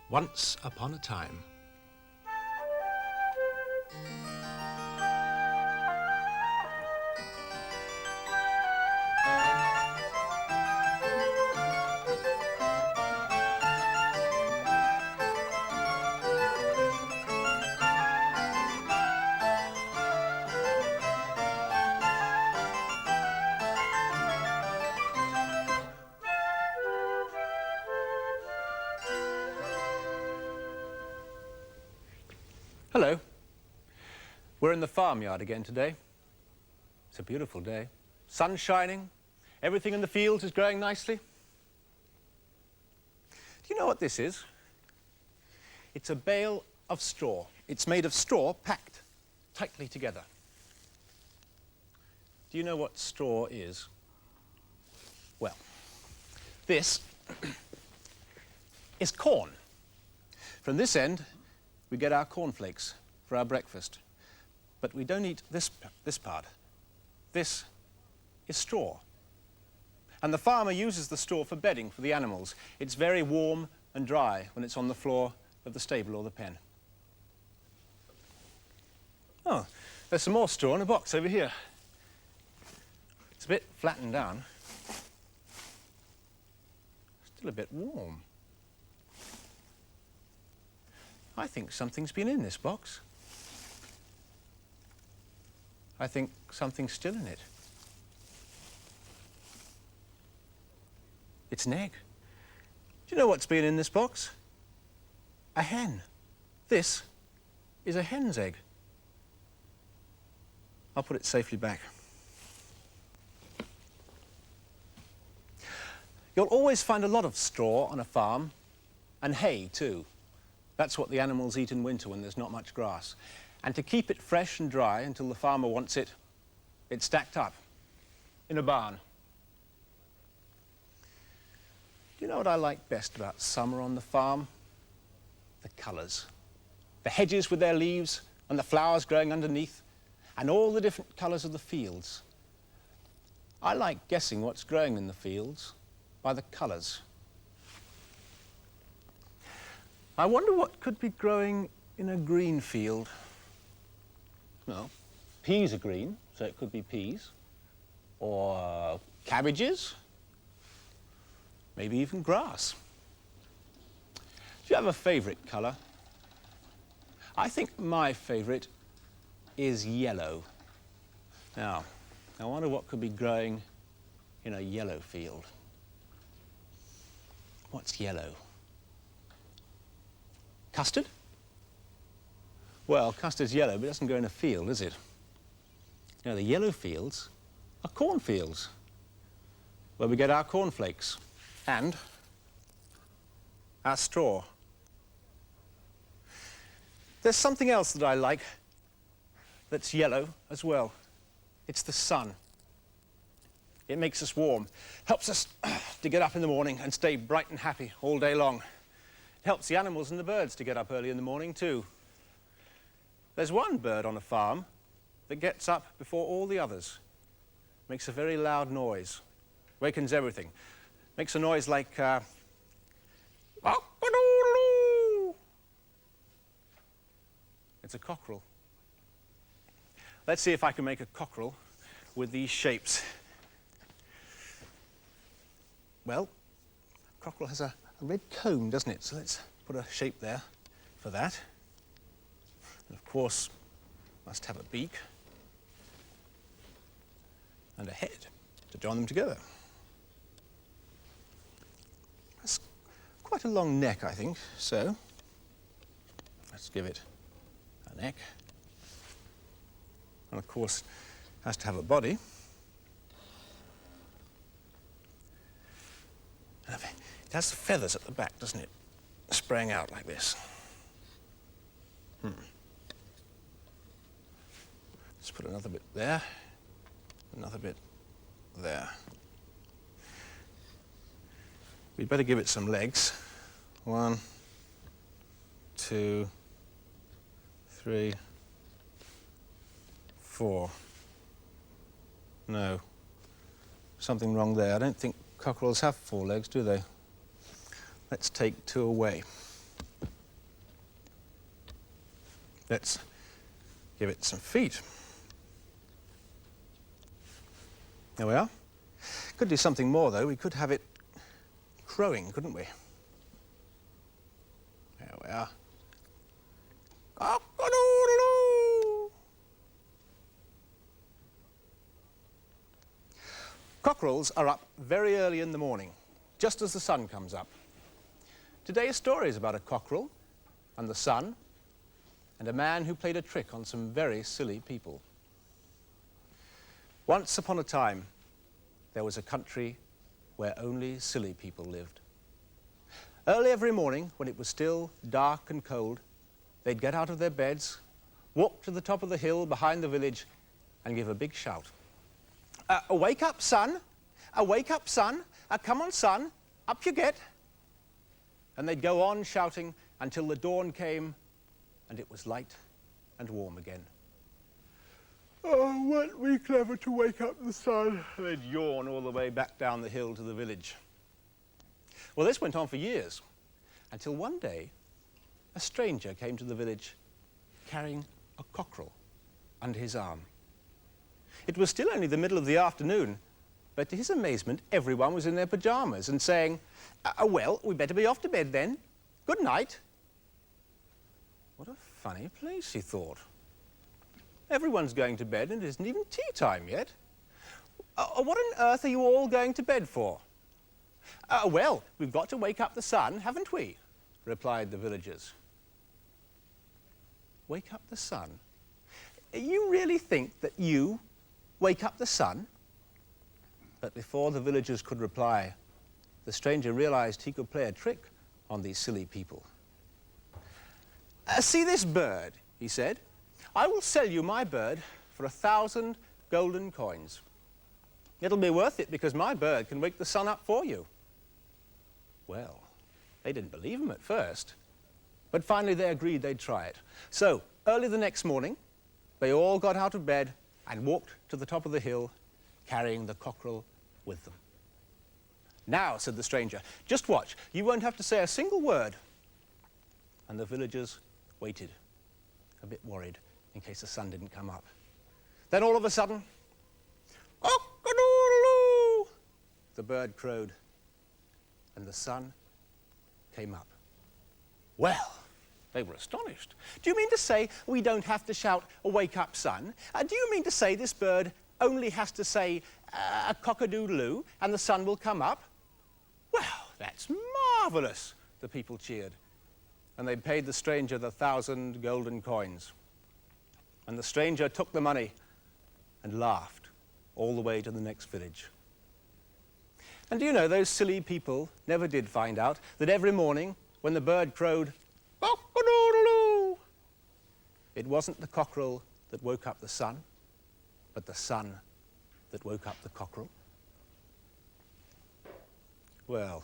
Once upon a time. Hello. We're in the farmyard again today. It's a beautiful day. Sun shining. Everything in the fields is growing nicely. Do you know what this is? It's a bale of straw. It's made of straw packed tightly together. Do you know what straw is? Well, this is corn. From this end, we get our cornflakes for our breakfast. But we don't eat this part. This is straw. And the farmer uses the straw for bedding for the animals. It's very warm and dry when it's on the floor of the stable or the pen. Oh, there's some more straw in a box over here. It's a bit flattened down. Still a bit warm. I think something's been in this box. I think something's still in it. It's an egg. Do you know what's been in this box? A hen. This is a hen's egg. I'll put it safely back. You'll always find a lot of straw on a farm, and hay too. That's what the animals eat in winter when there's not much grass. And to keep it fresh and dry until the farmer wants it, it's stacked up in a barn. Do you know what I like best about summer on the farm? The colours. The hedges with their leaves and the flowers growing underneath, and all the different colours of the fields. I like guessing what's growing in the fields by the colours. I wonder what could be growing in a green field. Well, peas are green, so it could be peas. Or cabbages. Maybe even grass. Do you have a favourite colour? I think my favourite is yellow. Now, I wonder what could be growing in a yellow field. What's yellow? Custard? Well, custard's yellow, but it doesn't grow in a field, is it? You know, the yellow fields are cornfields, where we get our cornflakes and our straw. There's something else that I like that's yellow as well. It's the sun. It makes us warm, helps us to get up in the morning and stay bright and happy all day long. It helps the animals and the birds to get up early in the morning too. There's one bird on a farm that gets up before all the others. Makes a very loud noise. Wakens everything. Makes a noise like cock-a-doodle-doo. It's a cockerel. Let's see if I can make a cockerel with these shapes. Well, cockerel has a red comb, doesn't it? So let's put a shape there for that. And of course, must have a beak and a head to join them together. That's quite a long neck, I think, so let's give it a neck. And of course, has to have a body. It has feathers at the back, doesn't it? Spraying out like this. Let's put another bit there, another bit there. We'd better give it some legs. 1, 2, 3, 4. No, something wrong there. I don't think cockerels have 4 legs, do they? Let's take 2 away. Let's give it some feet. There we are. Could do something more, though. We could have it crowing, couldn't we? There we are. Cock-a-doodle-doo. Cockerels are up very early in the morning, just as the sun comes up. Today's story is about a cockerel and the sun and a man who played a trick on some very silly people. Once upon a time, there was a country where only silly people lived. Early every morning, when it was still dark and cold, they'd get out of their beds, walk to the top of the hill behind the village, and give a big shout. Wake up, son! Wake up, son! Come on, son! Up you get! And they'd go on shouting until the dawn came and it was light and warm again. Oh, weren't we clever to wake up the sun? They'd yawn all the way back down the hill to the village. Well, this went on for years, until one day a stranger came to the village carrying a cockerel under his arm. It was still only the middle of the afternoon, but to his amazement, everyone was in their pyjamas and saying, well, we better be off to bed then. Good night. What a funny place, he thought. Everyone's going to bed and it isn't even tea time yet. What on earth are you all going to bed for? Well, we've got to wake up the sun, haven't we? Replied the villagers. Wake up the sun? You really think that you wake up the sun? But before the villagers could reply, the stranger realized he could play a trick on these silly people. See this bird, he said. I will sell you my bird for 1,000 golden coins. It'll be worth it because my bird can wake the sun up for you. Well, they didn't believe him at first, but finally they agreed they'd try it. So, early the next morning, they all got out of bed and walked to the top of the hill, carrying the cockerel with them. Now, said the stranger, just watch. You won't have to say a single word. And the villagers waited, a bit worried, in case the sun didn't come up. Then all of a sudden, cock-a-doodle-doo, the bird crowed, and the sun came up. Well, they were astonished. Do you mean to say we don't have to shout, wake up, sun? Do you mean to say this bird only has to say a cock-a-doodle-doo and the sun will come up? Well, that's marvelous, the people cheered. And they paid the stranger the 1,000 golden coins. And the stranger took the money and laughed all the way to the next village. And do you know, those silly people never did find out that every morning when the bird crowed, cock-a-doodle-doo, it wasn't the cockerel that woke up the sun, but the sun that woke up the cockerel? Well,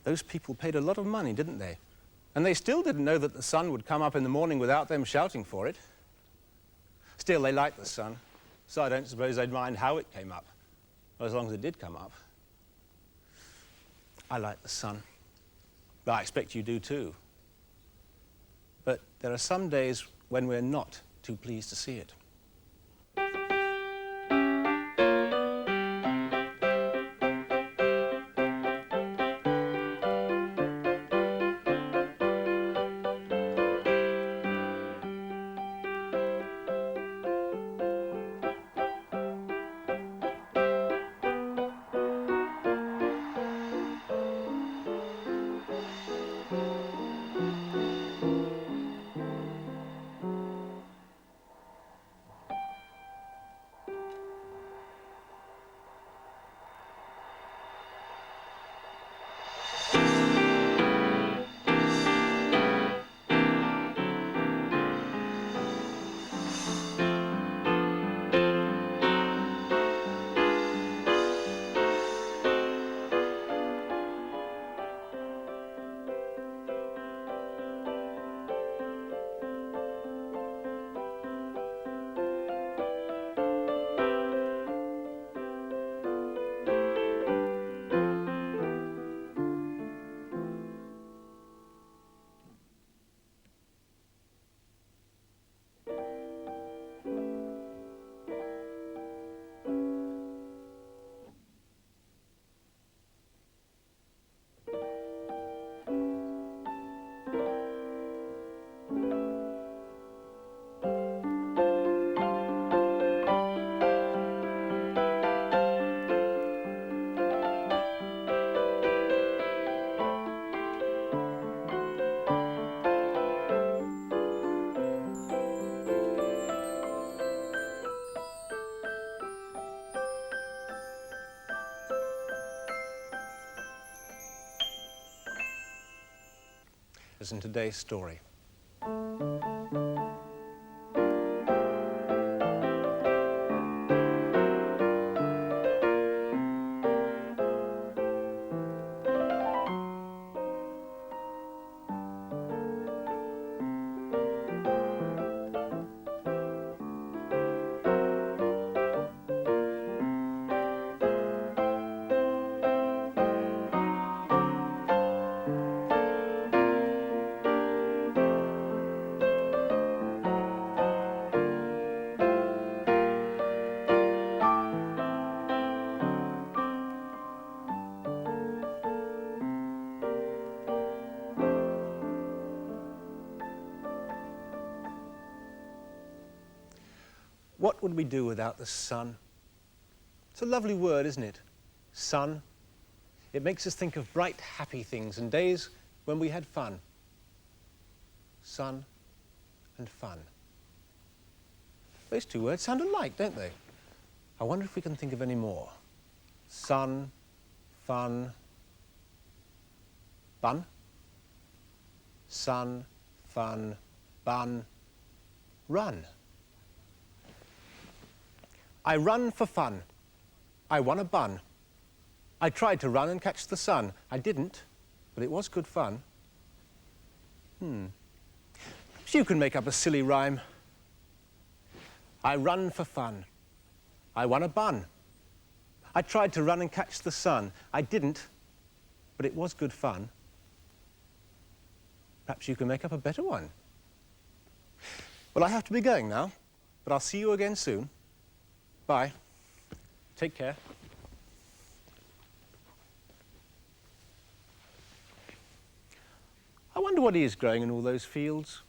those people paid a lot of money, didn't they? And they still didn't know that the sun would come up in the morning without them shouting for it. Still, they liked the sun, so I don't suppose they'd mind how it came up, as long as it did come up. I like the sun. I expect you do too. But there are some days when we're not too pleased to see it. as in today's story. What would we do without the sun? It's a lovely word, isn't it? Sun. It makes us think of bright, happy things and days when we had fun. Sun and fun. Those two words sound alike, don't they? I wonder if we can think of any more. Sun, fun, bun. Sun, fun, bun, run. I run for fun. I won a bun. I tried to run and catch the sun. I didn't, but it was good fun. Perhaps you can make up a silly rhyme. I run for fun. I won a bun. I tried to run and catch the sun. I didn't, but it was good fun. Perhaps you can make up a better one. Well, I have to be going now, but I'll see you again soon. Bye. Take care. I wonder what is growing in all those fields.